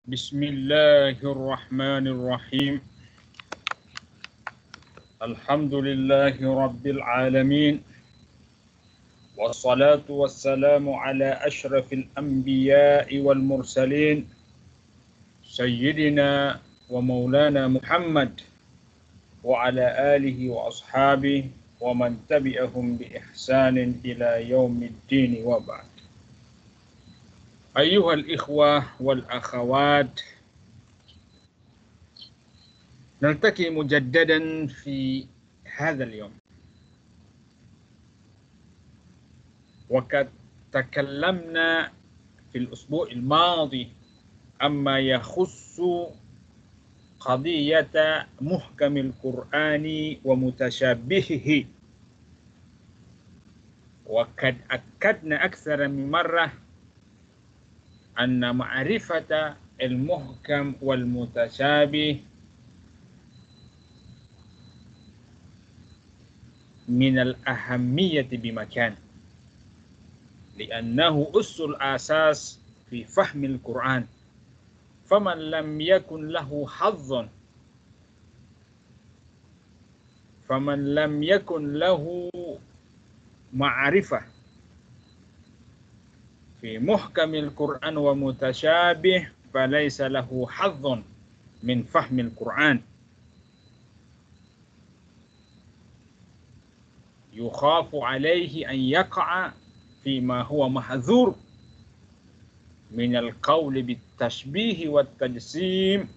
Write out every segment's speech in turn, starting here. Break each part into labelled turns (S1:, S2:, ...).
S1: Bismillahirrahmanirrahim. Alhamdulillahi rabbil alamin. Wassalatu wassalamu ala ashrafil anbiya'i wal mursalin. Sayyidina wa maulana Muhammad wa ala alihi wa ashabihi wa man tabi'ahum bi ihsanin ila yaumiddin wa ba'd. Ayyuhal ikhwah wal akhawat, نلتقي مجددا في هذا اليوم، وقد تكلمنا في الأسبوع الماضي عما يخص قضية محكم القرآن ومتشابهه، وقد أكدنا أكثر من مرة أن معرفة المحكم والمتشابه من الأهمية بمكان، لأنه أس الأساس في فهم القرآن، فمن لم يكن له حظ معرفة في محكم القرآن ومتشابه فليس له حظ من فهم القرآن. يخاف عليه أن يقع فيما هو محذور من القول بالتشبيه والتجسيم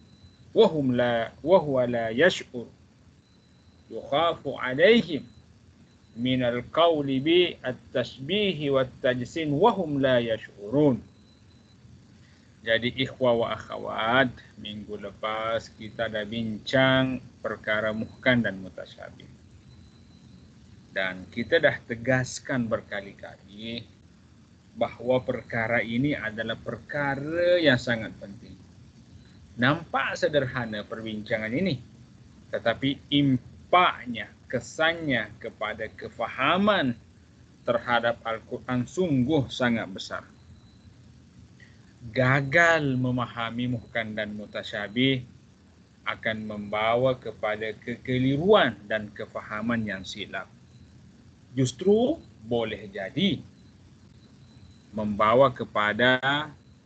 S1: وهو لا يشعر. يخاف عليهم من القول بالتشبيه والتجسيم وهم لا يشعرون. Jadi ikhwah wa akhwat, minggu lepas kita dah bincang perkara muhkam dan mutasyabih. Dan kita dah tegaskan berkali-kali bahawa perkara ini adalah perkara yang sangat penting. Nampak sederhana perbincangan ini, tetapi impaknya, kesannya kepada kefahaman terhadap Al-Quran sungguh sangat besar. Gagal memahami muhkam dan mutasyabih akan membawa kepada kekeliruan dan kefahaman yang silap. Justru boleh jadi membawa kepada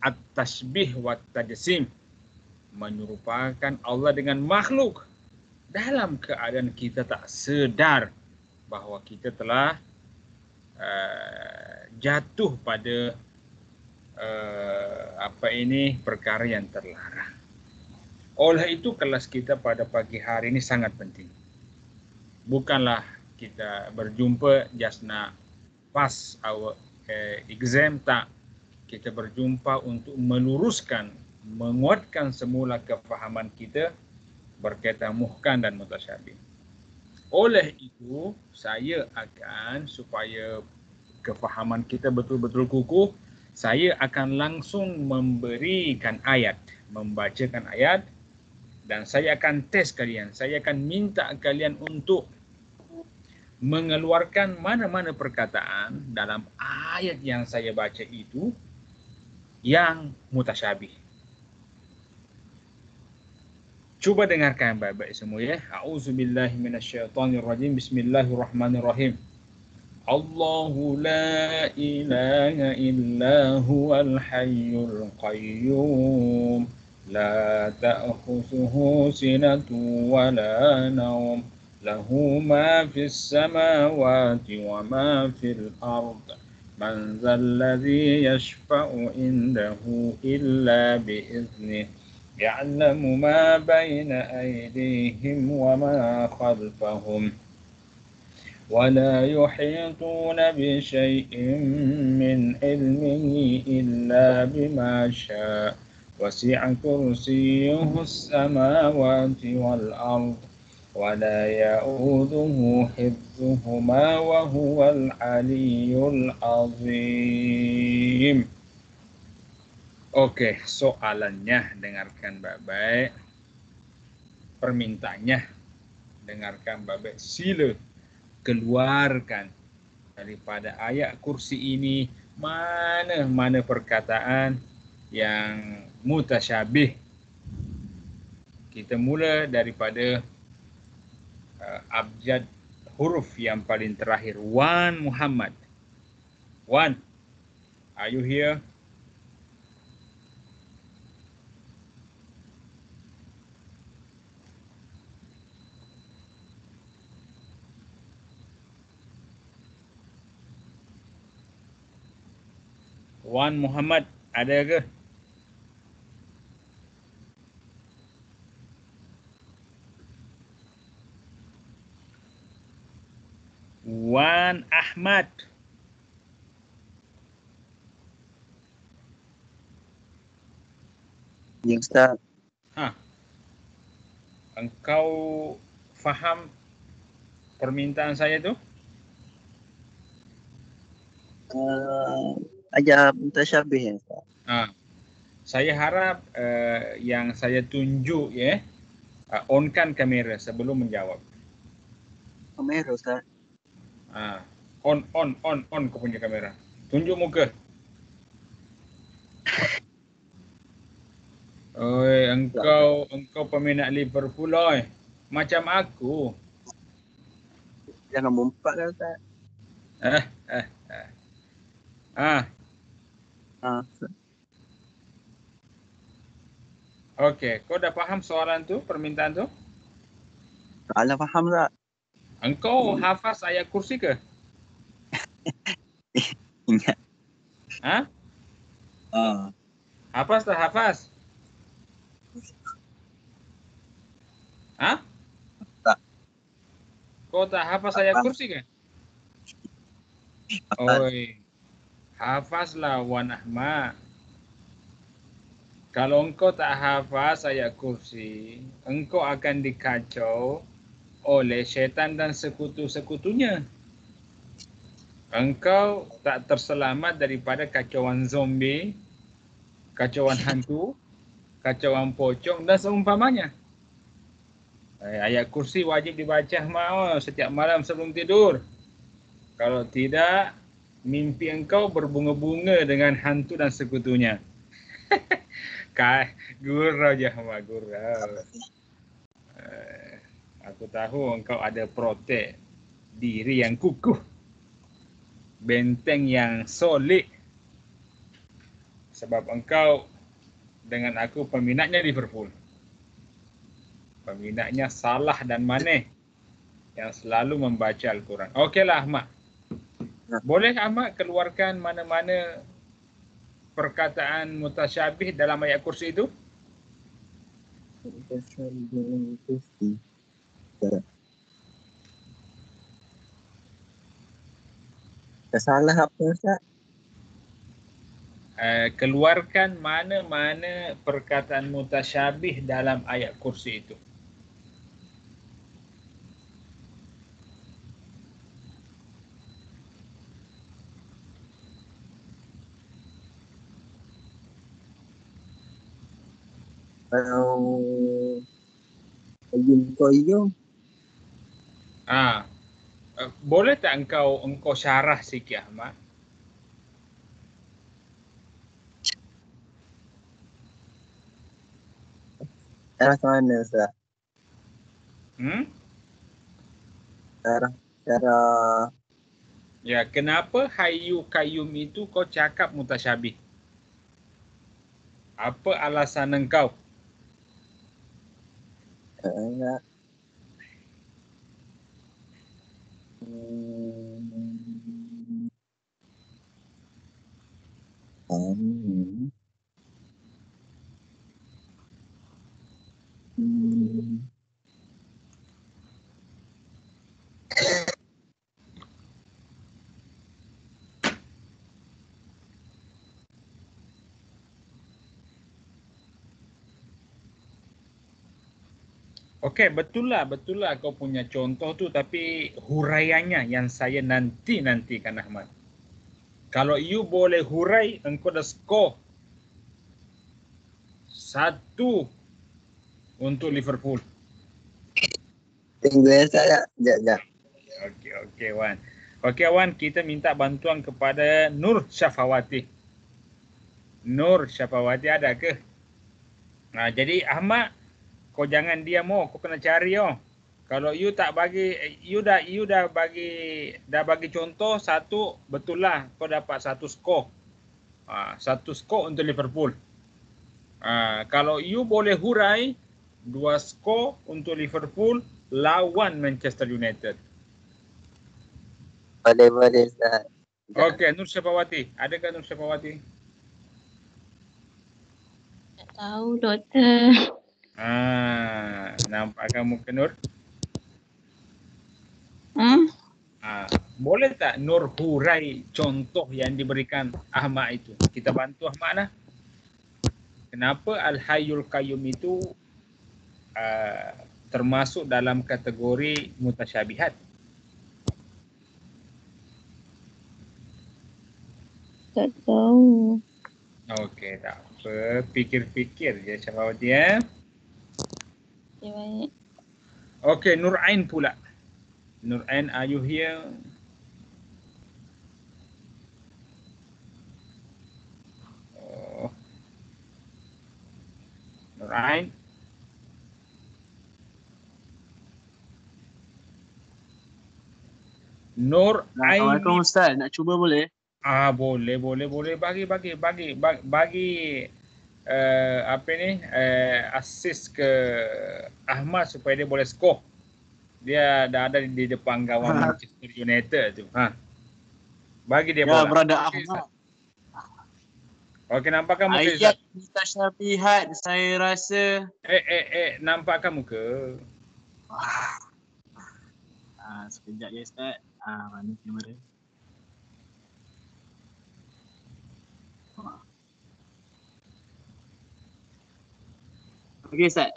S1: at-tashbih wa tajsim, menyerupakan Allah dengan makhluk dalam keadaan kita tak sedar bahawa kita telah jatuh pada perkara yang terlarang. Oleh itu kelas kita pada pagi hari ini sangat penting. Bukanlah kita berjumpa just nak pass our exam, tak. Kita berjumpa untuk meluruskan, menguatkan semula kefahaman kita berkaitan muhkam dan mutasyabih. Oleh itu, saya akan, supaya kefahaman kita betul-betul kukuh, saya akan langsung memberikan ayat, membacakan ayat, dan saya akan test kalian. Saya akan minta kalian untuk mengeluarkan mana-mana perkataan dalam ayat yang saya baca itu yang mutasyabih. Cuba dengarkan baik-baik semua ya. A'udzubillahi minasyaitonirrajim. Bismillahirrahmanirrahim. Allahu la ilaha illa huwal hayyul qayyum. La ta'khusuhu sinatun wa la nawm. Lahu ma fis samawati wa ma fil ard. Man dzal ladzi yashfa'u indahu illa bi'iznihi. يعلم ما بين أيديهم وما خلفهم ولا يحيطون بشيء من علمه إلا بما شاء وسع كرسيه السماوات والأرض ولا يؤوده حفظهما وهو العلي العظيم. Okey, soalannya dengarkan baik-baik. Permintaannya dengarkan baik-baik. Sila keluarkan daripada ayat kursi ini mana-mana perkataan yang mutasyabih. Kita mula daripada abjad huruf yang paling terakhir. Wan Muhammad. Wan, are you here? Wan Muhammad, ada ke? Wan Ahmad.
S2: Ya, Ustaz.
S1: Engkau faham permintaan saya tu?
S2: Ajar mutasyabih ya, Ustaz.
S1: Saya harap yang saya tunjuk ya, onkan kamera sebelum menjawab.
S2: Kamera, Ustaz.
S1: On kau punya kamera. Tunjuk muka. Oi, engkau peminat Liverpool oi. Macam aku.
S2: Jangan mumpat kan, Ustaz.
S1: Okey, kau dah faham soalan tu, permintaan tu?
S2: Alah faham tak?
S1: Engkau hafaz ayat kursi ke?
S2: Ingat.
S1: Hafaz tak hafaz?
S2: Tak.
S1: Kau tak hafaz ayat kursi ke? Oi, hafazlah Wan Ahmad. Kalau engkau tak hafaz ayat kursi, engkau akan dikacau oleh syaitan dan sekutu-sekutunya. Engkau tak terselamat daripada kacauan zombie, kacauan hantu, kacauan pocong dan seumpamanya. Ayat kursi wajib dibaca setiap malam sebelum tidur. Kalau tidak, mimpi engkau berbunga-bunga dengan hantu dan sekutunya. Gurau je, gurau. Aku tahu engkau ada protek diri yang kukuh, benteng yang solid. Sebab engkau dengan aku peminatnya Liverpool. Peminatnya Salah dan Mane yang selalu membaca Al-Quran. Okeylah Ahmad. Boleh Ahmad keluarkan mana-mana perkataan mutasyabih dalam ayat kursi itu?
S2: Salah apa, Ustaz?
S1: Keluarkan mana-mana perkataan mutasyabih dalam ayat kursi itu.
S2: Kalau Qayyum.
S1: Boleh tak engkau syarah sikit Ahmad?
S2: Syarah mana, Ustaz? Syarah.
S1: Ya, kenapa Hayyu Qayyum itu kau cakap mutasyabih? Apa alasan engkau? Okey, betul lah kau punya contoh tu, tapi huraiannya yang saya nantikan Ahmad. Kalau you boleh hurai, engkau dah skor 1 untuk Liverpool.
S2: Tunggu ya, Ustaz. Sekejap.
S1: Okey Wan. Okey Wan, kita minta bantuan kepada Nur Syafawati. Nur Syafawati ada ke? Jadi Ahmad, kau jangan diam kau kena cari Kalau you tak bagi, you dah bagi contoh satu, betul lah kau dapat satu skor. Satu skor untuk Liverpool. Kalau you boleh hurai 2 skor untuk Liverpool lawan Manchester United.
S2: Boleh Ustaz.
S1: Okey, Nur Syafawati. Adakah Nur Syafawati?
S3: Tak tahu, doktor.
S1: Nampak kamu ke Nur? Boleh tak Nur hurai contoh yang diberikan Ahmad itu? Kita bantu Ahmad lah. Kenapa Al-Hayyul Qayyum itu termasuk dalam kategori mutasyabihat?
S3: Tak tahu.
S1: Okey, tak apa. Fikir-fikir je Syafawati ya.
S3: Okay, baik.
S1: Okey, Nur Ain pula. Nur Ain, are you here? Nur Ain. Nur Ain.
S4: Assalamualaikum Ustaz, nak cuba boleh?
S1: Boleh. Bagi assist ke Ahmad supaya dia boleh skor. Dia dah ada di depan gawang Manchester United tu. Bagi dia bola.
S4: Ya, berada Ahmad.
S1: Okey, nampak kamu ke?
S4: Ayat mutasyabihat saya rasa.
S1: Nampak kamu ke?
S4: Sekejap ya Ustaz. Mana kamera? Okey Ustaz.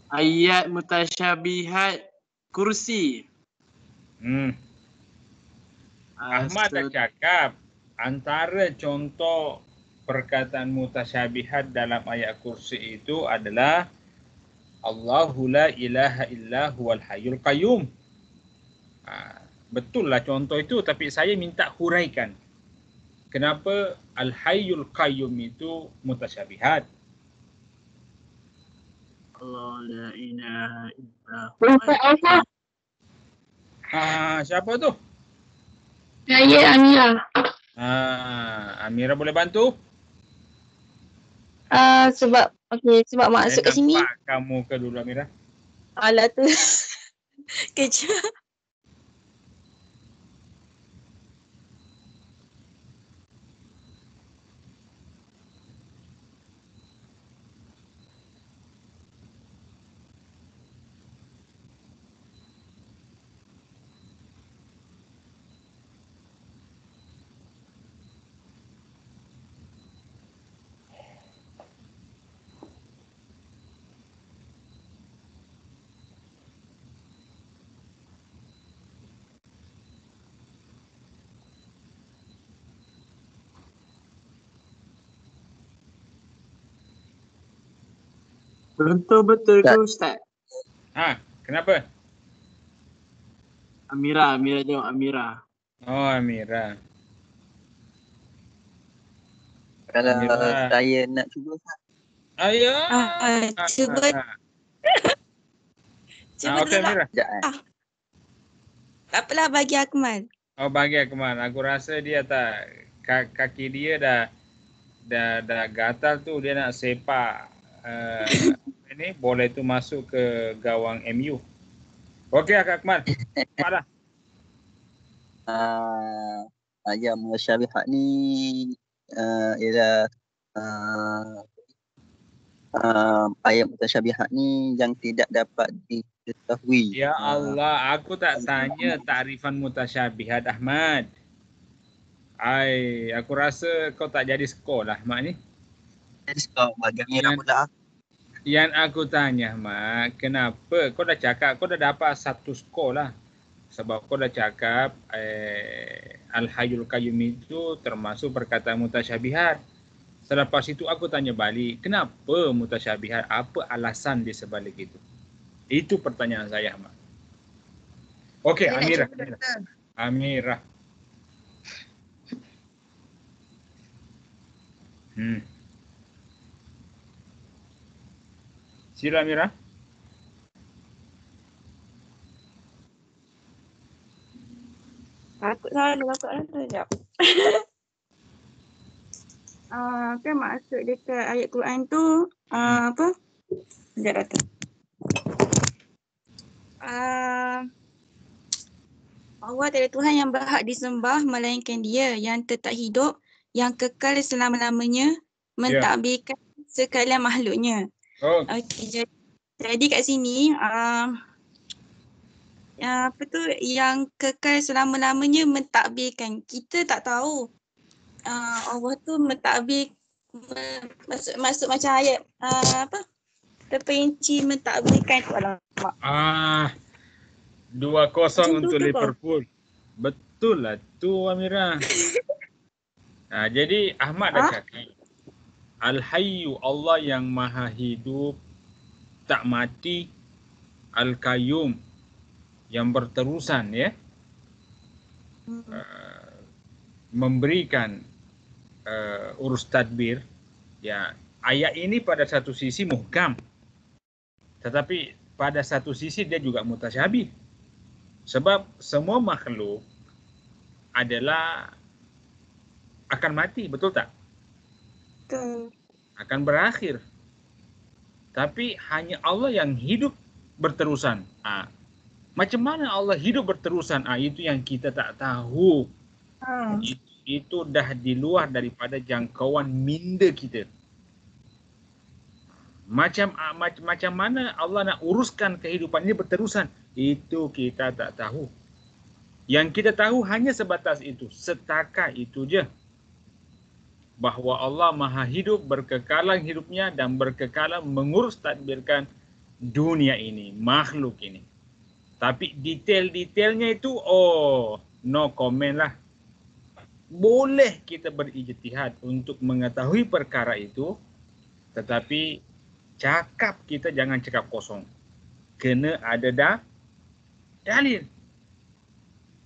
S4: Ayat mutasyabihat kursi.
S1: Ahmad dah cakap antara contoh perkataan mutasyabihat dalam ayat kursi itu adalah Allahu la ilaha illa huwal hayyul qayyum. Betul lah contoh itu, tapi saya minta huraikan. Kenapa Al-Hayyul Qayyum itu mutasyabihat?
S4: Allah la ilaha illa
S3: Ustaz,
S1: Siapa tu?
S3: saya Amira.
S1: Amira boleh bantu?
S3: Sebab masuk ke sini.
S1: Nampak kamu ke dulu Amira?
S3: Alah tu. Kejap.
S4: betul ke Ustaz?
S1: Kenapa?
S4: Amira tengok Amira.
S1: Oh, Amira.
S2: Kalau
S1: Amira.
S2: saya nak cuba Ustaz.
S3: Cuba. Cuba
S1: Okey Amira.
S2: Sekejap
S3: Tak apalah, bagi Akmal.
S1: Bagi Akmal. Aku rasa dia tak, kaki dia dah gatal tu, dia nak sepak bola itu masuk ke gawang MU. Okey Akmal. Cepatlah.
S2: Ayat mutasyabihat ni ialah ayat mutasyabihat ni yang tidak dapat diketahui.
S1: Ya Allah, aku tak tanya takrifan mutasyabihat Ahmad. Aku rasa kau tak jadi skor lah Ahmad ni.
S2: Jadi skor bagi Amira pula.
S1: Yang aku tanya Ahmad, kenapa kau dah cakap kau dah dapat satu skor lah. Sebab kau dah cakap Al-Hayyul Qayyum itu termasuk perkataan mutasyabihat. Selepas itu aku tanya balik, kenapa mutasyabihat? Apa alasan di sebalik itu? Itu pertanyaan saya Ahmad. Okey, Amira. Sila Amira.
S3: Takut salah tu sekejap. Kan maksud dekat ayat Quran tu apa? Sekejap datang. Allah tiada Tuhan yang berhak disembah melainkan Dia yang tetap hidup, yang kekal selama-lamanya, mentadbirkan sekalian makhluknya. Okey, jadi kat sini apa tu yang kekal selama-lamanya mentadbirkan. Kita tak tahu Allah tu mentadbir maksud macam ayat apa? Terperinci mentadbirkan tu alamak.
S1: 2-0 untuk Liverpool. Betul lah tu Amira. Jadi Ahmad dah cakap. Al-Hayyu, Allah yang maha hidup, tak mati. Al-Qayyum, yang berterusan ya. Memberikan urus tadbir. Ya, ayat ini pada satu sisi muhkam. Tetapi pada satu sisi dia juga mutasyabih. Sebab semua makhluk adalah akan mati, betul tak?
S3: Betul.
S1: Akan berakhir. Tapi hanya Allah yang hidup berterusan. Macam mana Allah hidup berterusan? Itu yang kita tak tahu. Itu dah di luar daripada jangkauan minda kita. Macam mana Allah nak uruskan kehidupan ini berterusan? Itu kita tak tahu. Yang kita tahu hanya sebatas itu. Setakat itu je. Bahawa Allah maha hidup, berkekalan hidupnya dan berkekalan mengurus tadbirkan dunia ini, makhluk ini. Tapi detail-detailnya itu, no comment lah. Boleh kita berijtihad untuk mengetahui perkara itu, tetapi cakap kita jangan cakap kosong. Kena ada dalil.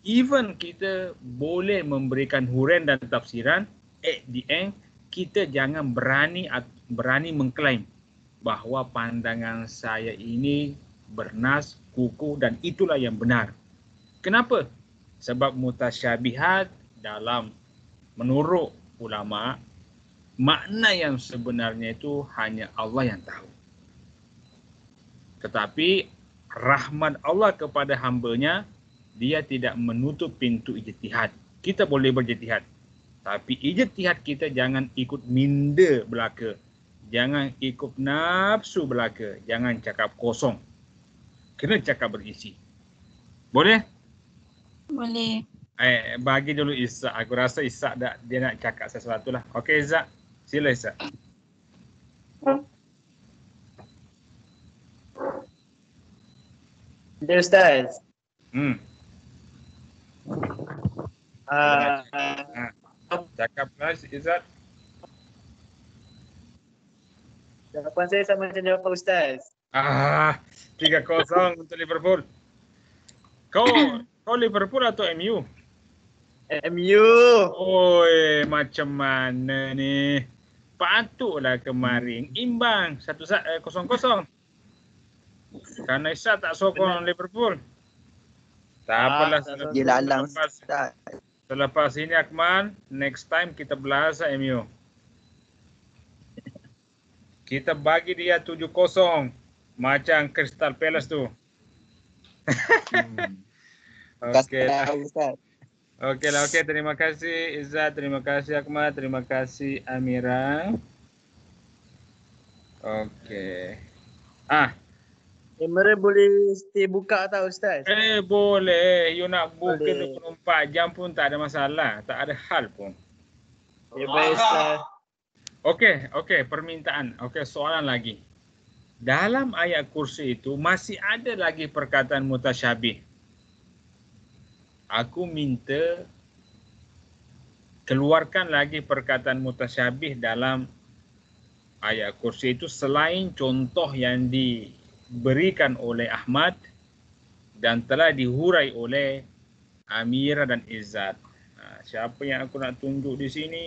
S1: Even kita boleh memberikan huraian dan tafsiran, at the end kita jangan berani mengklaim bahawa pandangan saya ini bernas, kukuh dan itulah yang benar. Kenapa? Sebab mutasyabihat dalam menurut ulama, makna yang sebenarnya itu hanya Allah yang tahu. Tetapi rahmat Allah kepada hamba-Nya, Dia tidak menutup pintu ijtihad. Kita boleh berijtihad. Tapi ijtihad kita jangan ikut minda belaka. Jangan ikut nafsu belaka. Jangan cakap kosong. Kena cakap berisi. Boleh?
S3: Boleh.
S1: Bagi dulu Izzak. Aku rasa Izzak dia nak cakap sesuatu lah. Okey Izzak. Sila Izzak.
S4: Ya Ustaz.
S1: Cakap lah Izzat.
S4: Jawapan saya sama macam jawapan Ustaz.
S1: 3-0 untuk Liverpool. Kau Liverpool atau MU?
S4: MU.
S1: Oi, macam mana ni? Patutlah kemarin imbang 0-0. Karena Isa tak sokong Liverpool. Tak apalah.
S2: Dia lalang Ustaz.
S1: Selepas ini Akmal, next time kita belas MU. Kita bagi dia 7-0 macam Crystal Palace tu. Okeylah. Okeylah, okey. Terima kasih Izzat, terima kasih Akmal, terima kasih Amira. Okey.
S4: Kamera boleh stay buka tau Ustaz?
S1: Boleh. You nak buka 24 jam pun tak ada masalah. Tak ada hal pun.
S4: Ya baik Ustaz.
S1: Okey, permintaan. Okey, soalan lagi. Dalam ayat kursi itu masih ada lagi perkataan mutasyabih. Aku minta keluarkan lagi perkataan mutasyabih dalam ayat kursi itu selain contoh yang diberikan oleh Ahmad dan telah dihurai oleh Amira dan Izzat. Siapa yang aku nak tunjuk di sini?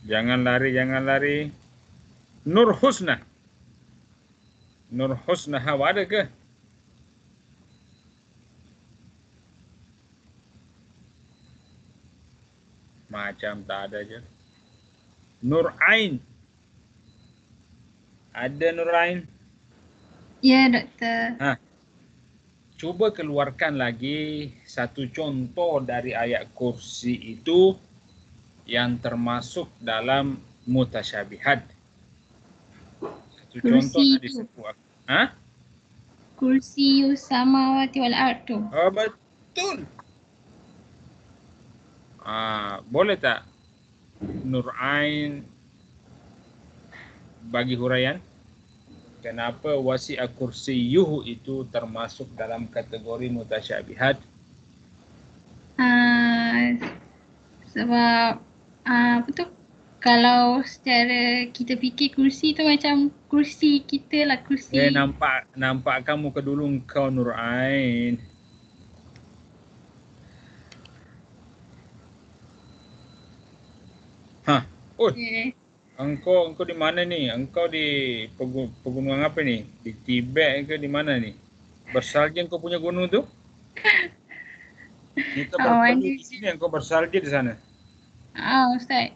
S1: Jangan lari, jangan lari. Nur Husna. Nur Husna Hawa ada ke? Macam tak ada je. Nur Ain. Ada Nur Ain?
S5: Ya, doktor.
S1: Cuba keluarkan lagi satu contoh dari ayat kursi itu yang termasuk dalam mutasyabihat. Satu contoh dari sebuah.
S5: Kursi samawati wal ardu.
S1: Oh, betul. Boleh tak Nur Ain bagi huraian? Kenapa wasi'a kursiyuhu itu termasuk dalam kategori mutasyabihat?
S5: Sebab apa tu, kalau secara kita fikir kursi tu macam kursi kita lah, kursi.
S1: Nampak kamu ke dulu engkau Nur Ain. Okay. Engkau di mana ni? Engkau di pegunungan apa ni? Di Tibet ke di mana ni? Bersalji engkau punya gunung tu? Kita berpergi di sini, engkau bersalji di sana.
S5: Ustaz.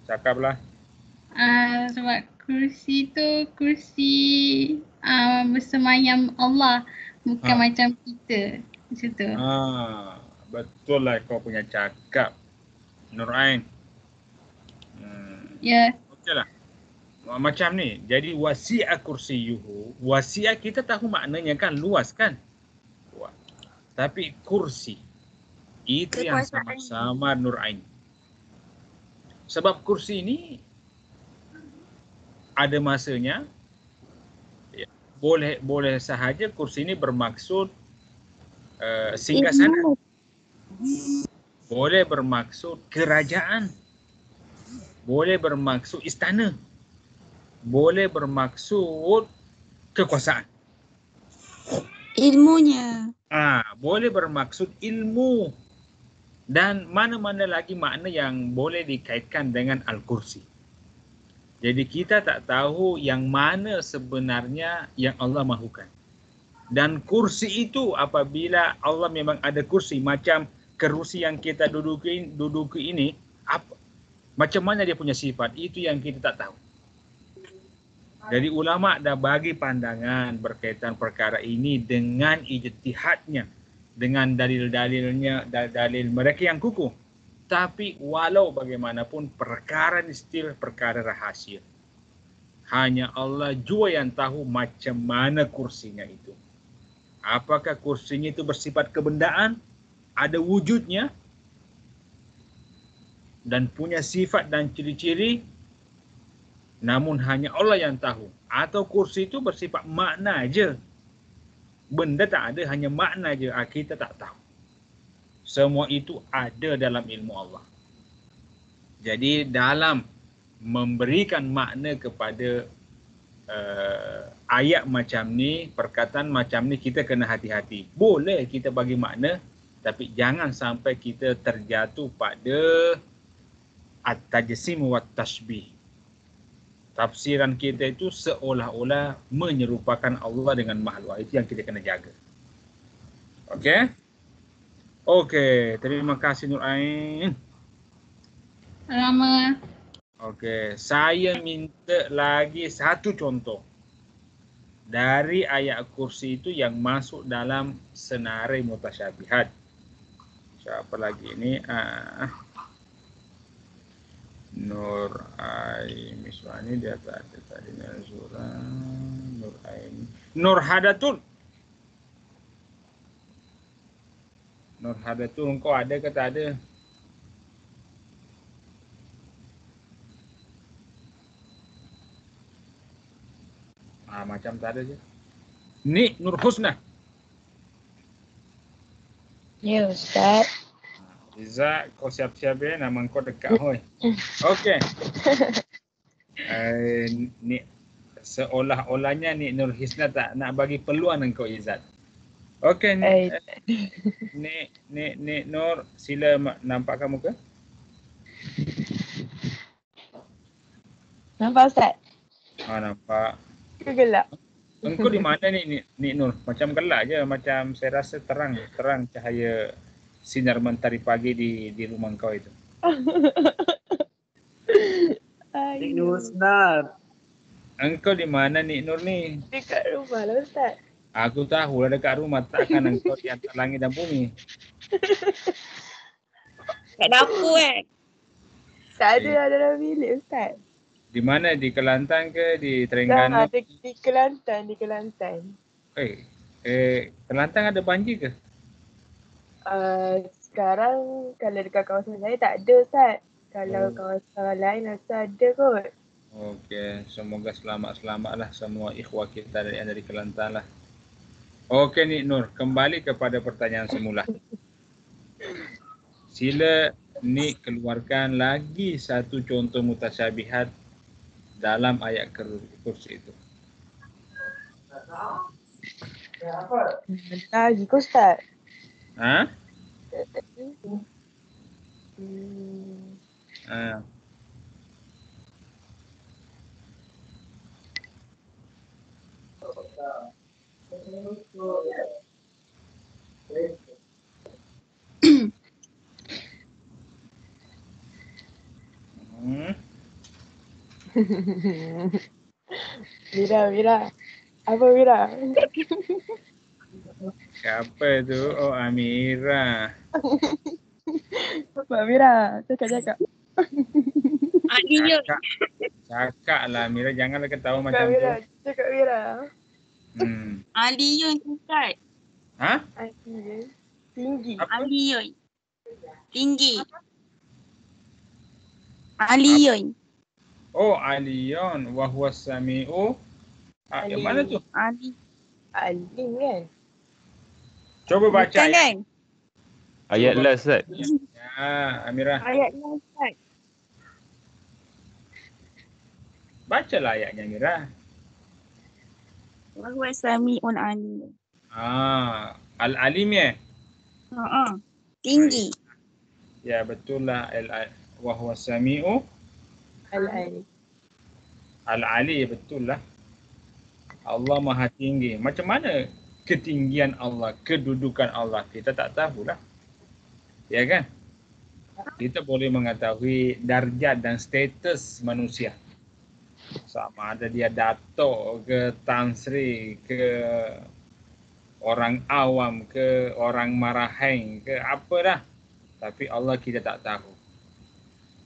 S1: Cakaplah.
S5: Sebab kursi tu kursi bersemayam Allah, bukan macam kita. Macam tu.
S1: Betul lah kau punya cakap, Nur Ain.
S5: Ya.
S1: Okey lah. Macam ni. Jadi wasi'a kursiyuhu. Wasi'a kita tahu maknanya kan, luas kan? Tapi kursi itu yang sama-sama Nur Ain. Sebab kursi ini ada masanya. Boleh sahaja kursi ini bermaksud singgasana. Boleh bermaksud kerajaan. Boleh bermaksud istana. Boleh bermaksud kekuasaan.
S3: Ilmunya.
S1: Boleh bermaksud ilmu. Dan mana-mana lagi makna yang boleh dikaitkan dengan Al-Kursi. Jadi kita tak tahu yang mana sebenarnya yang Allah mahukan. Dan kursi itu apabila Allah memang ada kursi, macam kerusi yang kita duduki ini, macam mana dia punya sifat, itu yang kita tak tahu. Jadi ulama dah bagi pandangan berkaitan perkara ini dengan ijtihadnya, dengan dalil-dalilnya, dalil mereka yang kukuh. Tapi walau bagaimanapun perkara ini still perkara rahasia. Hanya Allah jua yang tahu macam mana kursinya itu. Apakah kursinya itu bersifat kebendaan, ada wujudnya, dan punya sifat dan ciri-ciri, namun hanya Allah yang tahu. Atau kursi itu bersifat makna aja. Benda tak ada, hanya makna aja. Kita tak tahu. Semua itu ada dalam ilmu Allah. Jadi dalam memberikan makna kepada ayat macam ni, perkataan macam ni, kita kena hati-hati. Boleh kita bagi makna, tapi jangan sampai kita terjatuh pada at-tajsim wa tashbih. Tafsiran kita itu seolah-olah menyerupakan Allah dengan makhluk. Itu yang kita kena jaga. Okey, terima kasih Nur Ain.
S5: Lama.
S1: Okey, saya minta lagi satu contoh dari ayat kursi itu yang masuk dalam senarai mutasyabihat. Siapa lagi ini? Nur Ain Miswani, dia tak ada tadi. Nur Ain. Nur Hadatul. Nur Hadatul, engkau ada ke tak ada? Macam tak ada je. Ni Nur Husna.
S6: Ya, Ustaz.
S1: Izzat, kau siap-siap nama kau dekat hoi. Okey. Ni seolah-olahnya ni Nur Husna tak nak bagi peluang engkau Izzat. Okey, ni Nur, sila nampak kamu ke?
S6: Nampak Ustaz?
S1: Nampak.
S6: Gelap.
S1: Engkau di mana ni Nur? Macam gelap je, macam saya rasa terang cahaya sinar mentari pagi di rumah kau itu.
S4: Nik Nur Husna.
S1: Engkau di mana Nur ni?
S6: Dekat rumah lah Ustaz.
S1: Aku tahu lah dekat rumah, takkan engkau di antara langit dan bumi.
S3: Kat dapur
S6: Tak ada dalam bilik Ustaz.
S1: Di mana? Di Kelantan ke? Di Terengganu?
S6: Di Kelantan.
S1: Kelantan ada banjir ke?
S6: Sekarang kalau dekat kawasan saya tak ada Ustaz. Kalau kawasan lain rasa ada kot.
S1: Okey, semoga selamat-selamatlah semua ikhwah kita yang dari Kelantan lah. Okey Nik Nur, kembali kepada pertanyaan semula. Sila Nik keluarkan lagi satu contoh mutasyabihat dalam ayat kursi itu.
S6: Lagi ke Ustaz?
S1: Ha?
S6: Mira. Apa Mira?
S1: Siapa tu? Oh, Amira.
S6: Apa Mira? Cakap.
S1: Cakap lah Amira, janganlah ketawa macam
S6: Mira.
S1: tu.
S6: Cakap Mira.
S3: Aliyun Ustaz.
S1: Ha?
S6: Tinggi.
S3: Aliyun. Tinggi. Aliyun.
S1: Oh, Aliyun wa huwa sami'u. Yang mana tu?
S6: Alim kan?
S1: Coba baca
S3: Bukan
S1: ayat.
S3: kan?
S7: Ayat last Ustaz.
S1: Ya, Amira.
S3: Ayatnya Ustaz.
S1: Bacalah ayatnya Amira.
S3: Wa huwa sami'un alim.
S1: Al-alim ya?
S3: Tinggi.
S1: Ya, betul lah. Wa huwa sami'u.
S6: Al-alim.
S1: Al-ali, betul lah. Allah Maha Tinggi. Macam mana ketinggian Allah, kedudukan Allah? Kita tak tahulah. Ya kan? Kita boleh mengetahui darjat dan status manusia. Sama ada dia datuk ke Tan Sri ke orang awam ke orang marahin ke apa dah. Tapi Allah kita tak tahu.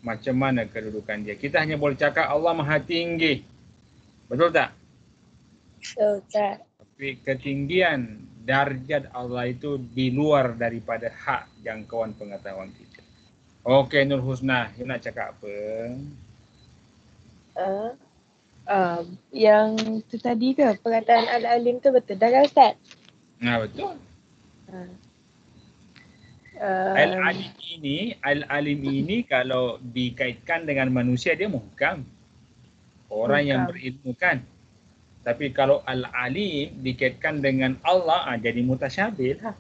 S1: Macam mana kedudukan dia. Kita hanya boleh cakap Allah Maha Tinggi. Betul tak?
S6: Betul Ustaz.
S1: Tapi ketinggian darjat Allah itu di luar daripada hak jangkauan pengetahuan kita. Okey Nur Husna, you nak cakap apa?
S6: Yang tu tadi ke perkataan Al-Alim tu betul dah kan Ustaz?
S1: Betul. Al-Alim ini kalau dikaitkan dengan manusia dia muhkam. Orang yang berilmu kan. Tapi kalau Al-Alim dikaitkan dengan Allah, jadi mutasyabih lah.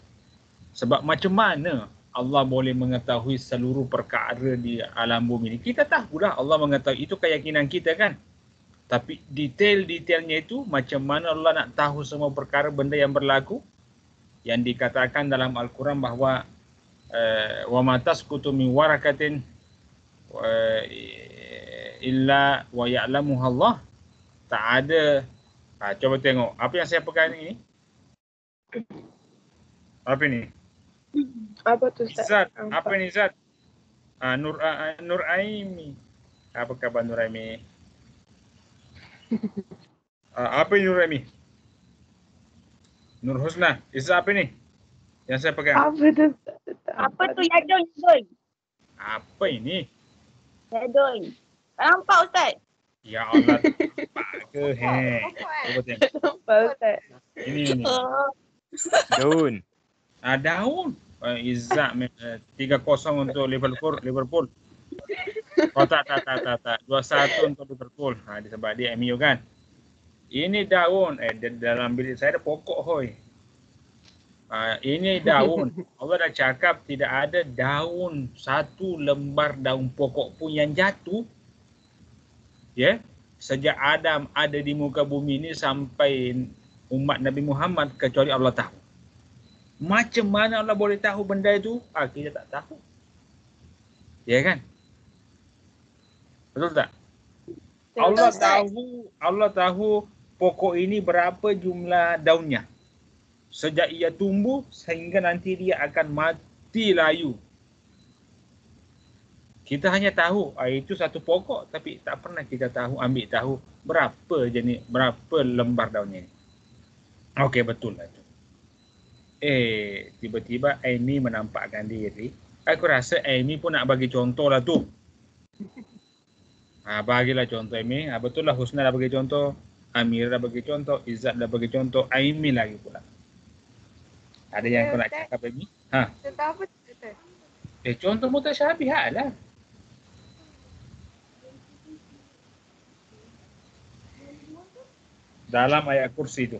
S1: Sebab macam mana Allah boleh mengetahui seluruh perkara di alam bumi ini? Kita tahulah Allah mengetahui, itu keyakinan kita kan. Tapi detail-detailnya itu macam mana Allah nak tahu semua perkara benda yang berlaku? Yang dikatakan dalam Al-Quran bahawa wa ma tasqutu min warakatin illa wa ya'lamuha Allah. Tak ada. Coba tengok. Apa yang saya pegang ini? Apa ni?
S6: Apa tu Ustaz?
S1: Zat. Apa ni Zat? Nur Aimi. Apa khabar Nur Aimi? Apa ini Nur Aimi? Nur Husna. Izzat apa ni? Yang saya pegang.
S6: Apa tu?
S3: Apa tu Yadun?
S1: Apa ini?
S3: Yadun. Nampak Ustaz?
S1: Ya Allah. Nampak ke? Cuba tengok.
S6: Nampak Ustaz.
S1: Ini.
S7: Daun.
S1: Daun. Izzat 3-0 untuk Liverpool. Oh tak. 2-1 untuk Liverpool. Sebab dia MU kan. Ini daun. Dalam bilik saya ada pokok hoi. Ini daun. Allah dah cakap tidak ada daun, satu lembar daun pokok pun yang jatuh. Ya. sejak Adam ada di muka bumi ini sampai umat Nabi Muhammad kecuali Allah tahu. Macam mana Allah boleh tahu benda itu? Kita tak tahu. Ya kan? Betul tak? Allah tahu pokok ini berapa jumlah daunnya. Sejak ia tumbuh sehingga nanti dia akan mati layu. Kita hanya tahu itu satu pokok, tapi tak pernah kita ambil tahu berapa lembar daunnya. Okey, betul lah itu. Tiba-tiba Amy menampakkan diri. Aku rasa Amy pun nak bagi contoh lah tu. Bagilah contoh Amy. Betul lah, Husna dah bagi contoh, Amir dah bagi contoh, Izzat dah bagi contoh, Amy lagi pula. Ada yang kau nak cakap Amy?
S6: Contoh apa tu?
S1: Contoh mutasyabihat lah. Dalam ayat kursi itu.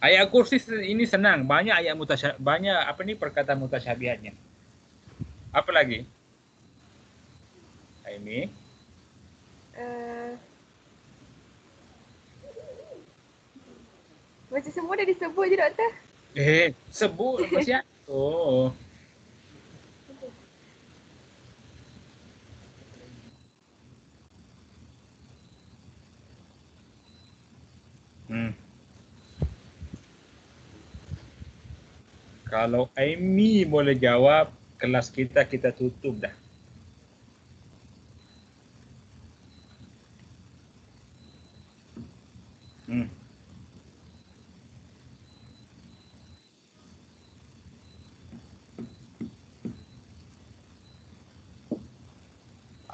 S1: Ayat kursi ini senang, banyak ayat perkataan mutasyabihatnya. Apa lagi? Amy?
S6: Macam semua dah disebut je doktor.
S1: Sebut apa siap? Oh. Kalau Amy boleh jawab, kelas kita tutup dah.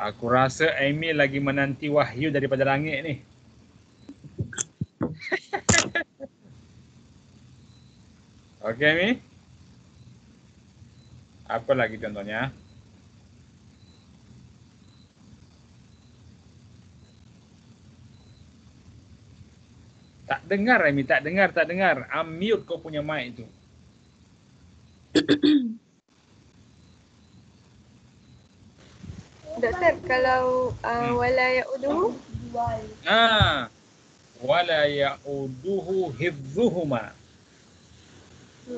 S1: Aku rasa Amy lagi menanti wahyu daripada langit ni. Okey Amy? Apa lagi contohnya? Tak dengar Amy, tak dengar. Mute kau punya mic itu.
S6: Doktor, kalau wala ya'uduhu?
S1: Wala ya'uduhu hifzuhuma.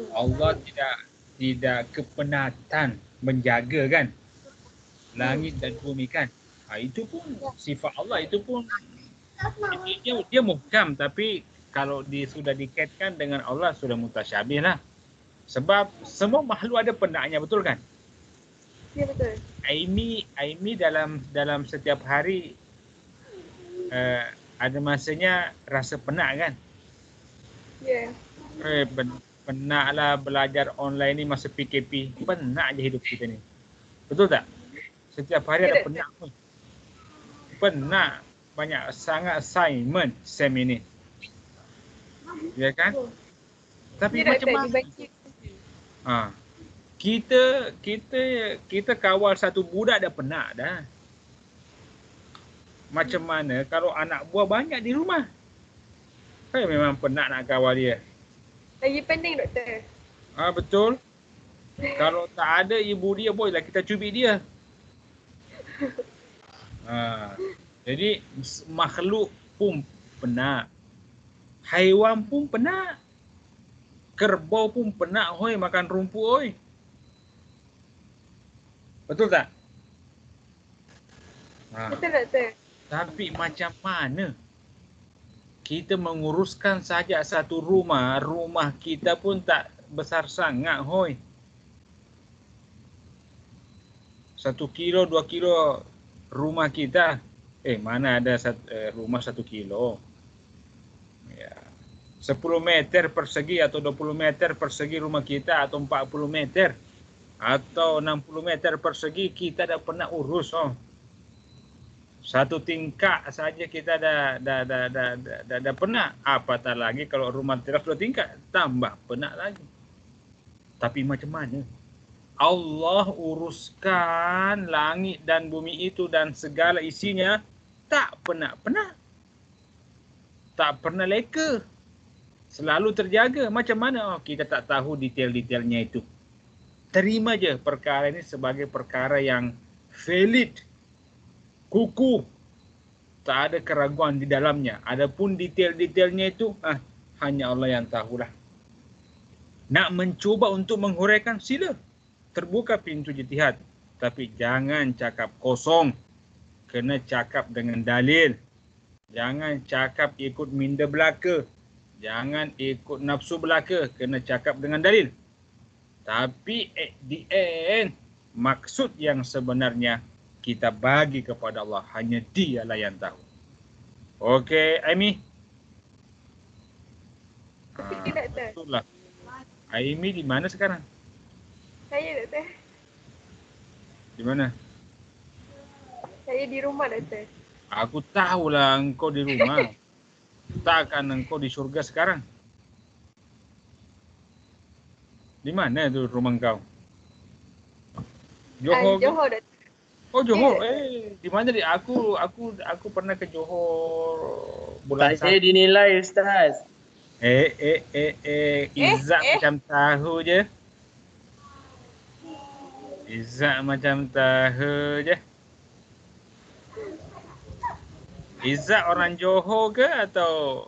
S1: Allah tidak kepenatan menjaga kan langit dan bumi kan. Itu pun sifat Allah, itu pun dia muhkam, tapi kalau sudah dikaitkan dengan Allah sudah mutasyabih lah. Sebab semua makhluk ada penatnya, betul kan?
S6: Ya betul.
S1: Amy dalam setiap hari ada masanya rasa penat kan?
S6: Ya.
S1: Penatlah belajar online ni masa PKP. Penat je hidup kita ni. Betul tak? Setiap hari ada penat pun. Penat. Banyak sangat assignment SEM ini. Ya kan? Tapi macam mana? Kita kawal satu budak dah penat dah. Macam mana kalau anak buah banyak di rumah? Saya memang penat nak kawal dia.
S6: Lagi penting doktor.
S1: Betul. Kalau tak ada ibu dia, bolehlah kita cubit dia. Jadi makhluk pun penat. Haiwan pun penat. Kerbau pun penat hoi makan rumput hoi. Betul tak?
S6: Betul doktor.
S1: Tapi macam mana kita menguruskan saja satu rumah kita pun tak besar sangat hoi. 1 kilo, 2 kilo rumah kita. Mana ada rumah 1 kilo. Ya. 10 meter persegi atau 20 meter persegi rumah kita, atau 40 meter atau 60 meter persegi kita dah pernah urus. Satu tingkat saja kita dah penat. Apatah lagi kalau rumah teras 2 tingkat, tambah penat lagi. Tapi macam mana Allah uruskan langit dan bumi itu dan segala isinya tak penat-penat. Tak pernah leka. Selalu terjaga. Macam mana? Kita tak tahu detail-detailnya itu. Terima je perkara ini sebagai perkara yang valid, kukuh, Tak ada keraguan di dalamnya. Adapun detail-detailnya itu hanya Allah yang tahulah. Nak mencuba untuk menghuraikan, sila. Terbuka pintu ijtihad. Tapi jangan cakap kosong. Kena cakap dengan dalil. Jangan cakap ikut minda belaka. Jangan ikut nafsu belaka. Kena cakap dengan dalil. Tapi at the end, maksud yang sebenarnya kita bagi kepada Allah. Hanya Dialah yang tahu. Okey, Aimi? Betul lah. Aimi di mana sekarang?
S6: Saya Doktor.
S1: Di mana?
S6: Saya di rumah Doktor.
S1: Aku tahulah engkau di rumah. Takkan engkau di syurga sekarang? Di mana tu rumah engkau? Johor.
S6: Johor Doktor.
S1: Oh Johor. Di mana dia? Aku pernah ke Johor bulan
S8: saya dinilai Ustaz.
S1: Izzat macam tahu je. Izzat macam tahu je. Izzat orang Johor ke atau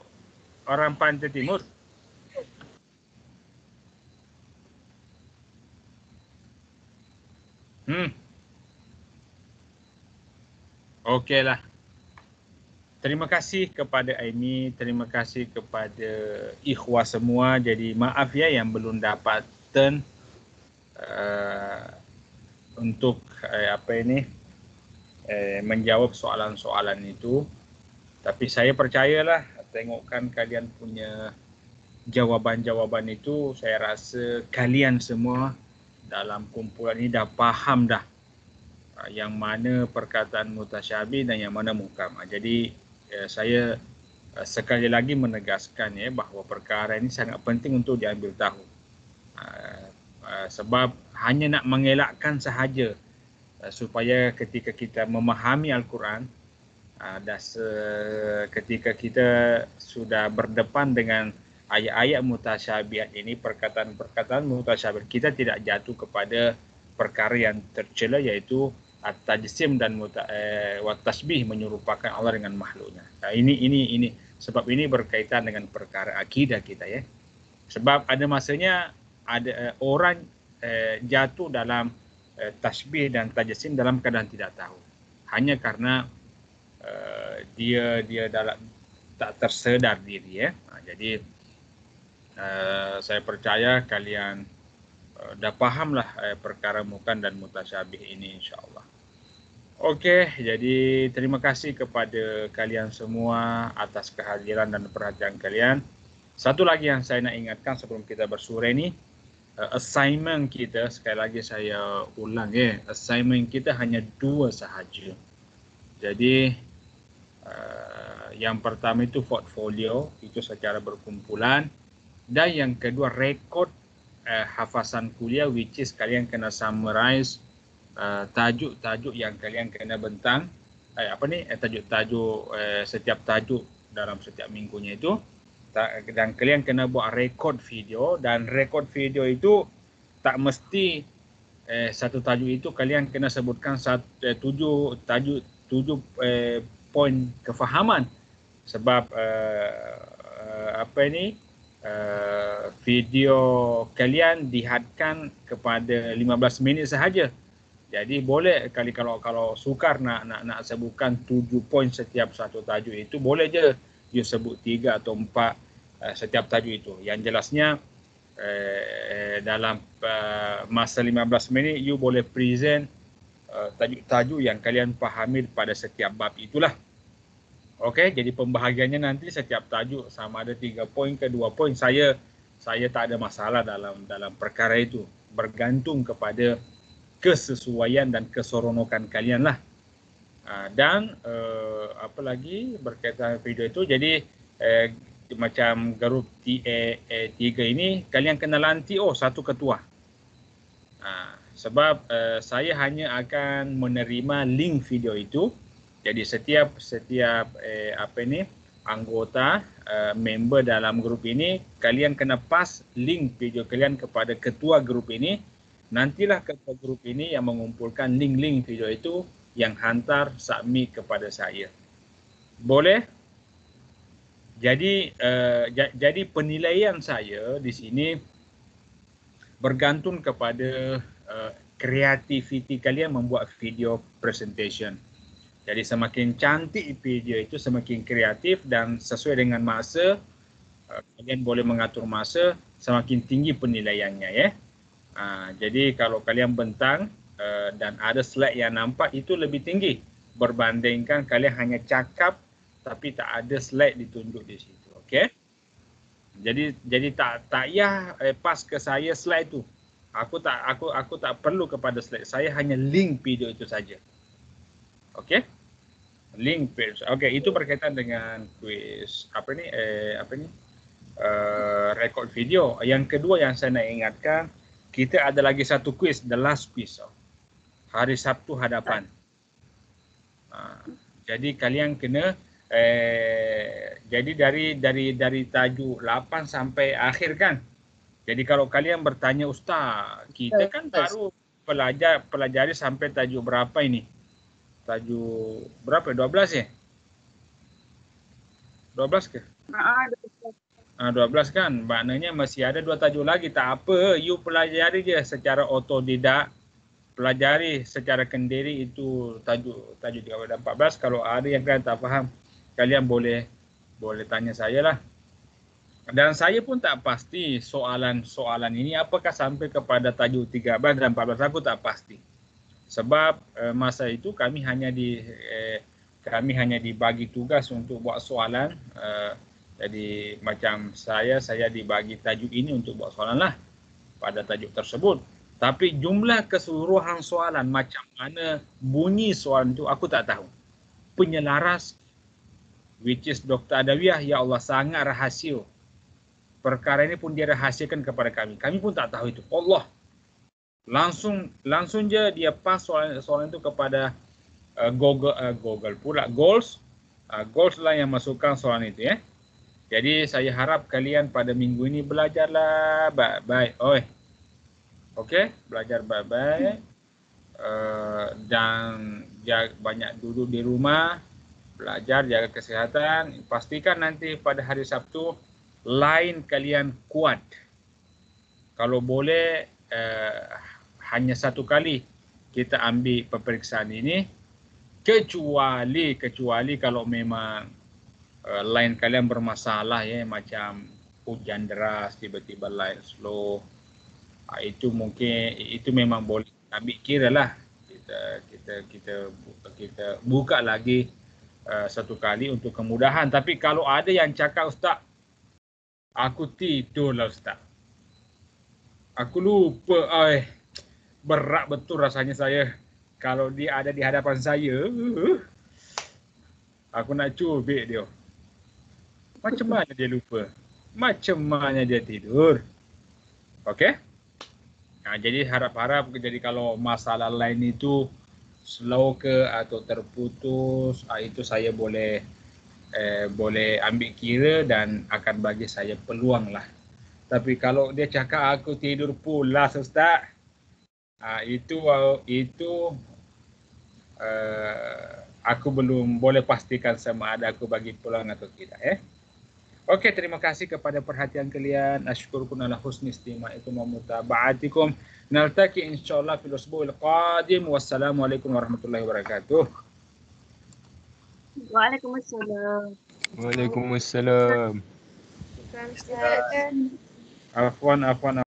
S1: orang Pantai Timur? Okeylah. Terima kasih kepada Aimi, terima kasih kepada ikhwah semua. Jadi maaf ya yang belum dapat turn untuk menjawab soalan-soalan itu. Tapi saya percayalah, tengokkan kalian punya jawaban-jawaban itu, saya rasa kalian semua dalam kumpulan ini dah faham dah yang mana perkataan mutasyabih dan yang mana muhkam. Jadi saya sekali lagi menegaskan bahawa perkara ini sangat penting untuk diambil tahu. Sebab hanya nak mengelakkan sahaja supaya ketika kita memahami Al-Quran, ketika kita sudah berdepan dengan ayat-ayat mutasyabihat ini, perkataan-perkataan mutasyabihat, kita tidak jatuh kepada perkara yang tercela, iaitu at-tajsim dan wat-tasbih, menyerupakan Allah dengan makhluknya. Ini sebab ini berkaitan dengan perkara akidah kita ya. Sebab ada masanya ada orang jatuh dalam tasbih dan tajsim dalam keadaan tidak tahu. Hanya karena dia tak tersedar diri ya. Jadi saya percaya kalian dah fahamlah perkara muhkam dan mutasyabih ini insya-Allah. Okey, jadi terima kasih kepada kalian semua atas kehadiran dan perhatian kalian. Satu lagi yang saya nak ingatkan sebelum kita bersure ni, assignment kita, sekali lagi saya ulang assignment kita hanya 2 sahaja. Jadi yang pertama itu portfolio, itu secara berkumpulan, dan yang kedua rekod hafasan kuliah, which is kalian kena summarize tajuk-tajuk yang kalian kena bentang, tajuk-tajuk setiap tajuk dalam setiap minggunya itu, dan kalian kena buat rekod video, dan rekod video itu tak mesti satu tajuk itu kalian kena sebutkan 7 poin kefahaman, sebab video kalian dihadkan kepada 15 minit sahaja. Jadi boleh kalau sukar nak sebutkan 7 poin setiap satu tajuk itu, boleh je you sebut 3 atau 4 setiap tajuk itu. Yang jelasnya dalam masa 15 minit you boleh present tajuk-tajuk yang kalian fahami pada setiap bab itulah. Okey, jadi pembahagiannya nanti setiap tajuk sama ada 3 poin ke 2 poin. Saya tak ada masalah dalam perkara itu, bergantung kepada kesesuaian dan keseronokan kalian lah. Dan apa lagi berkaitan video itu, jadi macam grup 3 ini kalian kena lantik satu ketua. Sebab saya hanya akan menerima link video itu. Jadi setiap anggota member dalam grup ini, kalian kena pass link video kalian kepada ketua grup ini. Nantilah ketua grup ini yang mengumpulkan link-link video itu, yang hantar submit kepada saya. Boleh? Jadi jadi penilaian saya di sini bergantung kepada kreativiti kalian membuat video presentation. Jadi semakin cantik video itu semakin kreatif dan sesuai dengan masa, kalian boleh mengatur masa, semakin tinggi penilaiannya ya. Jadi kalau kalian bentang dan ada slide yang nampak itu lebih tinggi berbandingkan kalian hanya cakap tapi tak ada slide ditunjuk di situ. Okey. Jadi tak payah pas ke saya slide tu. Aku tak perlu kepada slide. Saya hanya link video itu saja. Okey. Link page. Okey, itu berkaitan dengan kuis record video. Yang kedua yang saya nak ingatkan, kita ada lagi satu kuis, the last quiz. Hari Sabtu hadapan. Jadi kalian kena jadi dari tajuk 8 sampai akhir kan. Jadi kalau kalian bertanya, Ustaz, kita kan baru pelajari sampai tajuk berapa ini? Tajuk berapa? 12 ya? 12 ke? 12 kan? Maknanya masih ada 2 tajuk lagi. Tak apa, you pelajari je secara otodidak. Pelajari secara kendiri itu tajuk 13 dan 14. Kalau ada yang kalian tak faham, kalian boleh tanya saya lah. Dan saya pun tak pasti soalan ini apakah sampai kepada tajuk 13 dan 14, aku tak pasti. Sebab masa itu kami hanya dibagi tugas untuk buat soalan. Jadi macam saya dibagi tajuk ini untuk buat soalan lah pada tajuk tersebut. Tapi jumlah keseluruhan soalan macam mana bunyi soalan itu aku tak tahu. Penyelaras which is Dr. Adawiyah, ya Allah, sangat rahsia. Perkara ini pun dia rahasiakan kepada kami. Kami pun tak tahu itu. Allah. Langsung je dia pas soalan itu kepada Google pula. Goals lah yang masukkan soalan itu ya. Jadi saya harap kalian pada minggu ini belajarlah baik-baik. Okey, belajar baik-baik. Dan banyak duduk di rumah, belajar, jaga kesihatan. Pastikan nanti pada hari Sabtu line kalian kuat. Kalau boleh hanya satu kali kita ambil peperiksaan ini, kecuali kalau memang line kalian bermasalah ya, macam hujan deras, tiba-tiba line slow. Itu mungkin memang boleh ambil kira lah. Kita buka lagi satu kali untuk kemudahan. Tapi kalau ada yang cakap, Ustaz, aku tidur lah Ustaz, aku lupa, berat betul rasanya saya. Kalau dia ada di hadapan saya, aku nak cubit dia. Macam mana dia lupa? Macam mana dia tidur? Okey? Jadi harap-harap, jadi kalau masalah lain itu slow ke atau terputus, itu saya boleh ambil kira dan akan bagi saya peluang lah. Tapi kalau dia cakap aku tidur pula Ustaz, itu aku belum boleh pastikan sama ada aku bagi peluang atau tidak ya. Okey, terima kasih kepada perhatian kalian. Asyukurkum ala husni istima'ikum wa mutaba'atikum. Naltaqi insyaallah fil usbu'il qadim. Wassalamualaikum warahmatullahi wabarakatuh.
S6: Waalaikumsalam.
S7: Waalaikumsalam.
S6: Afwan.
S1: Afwan.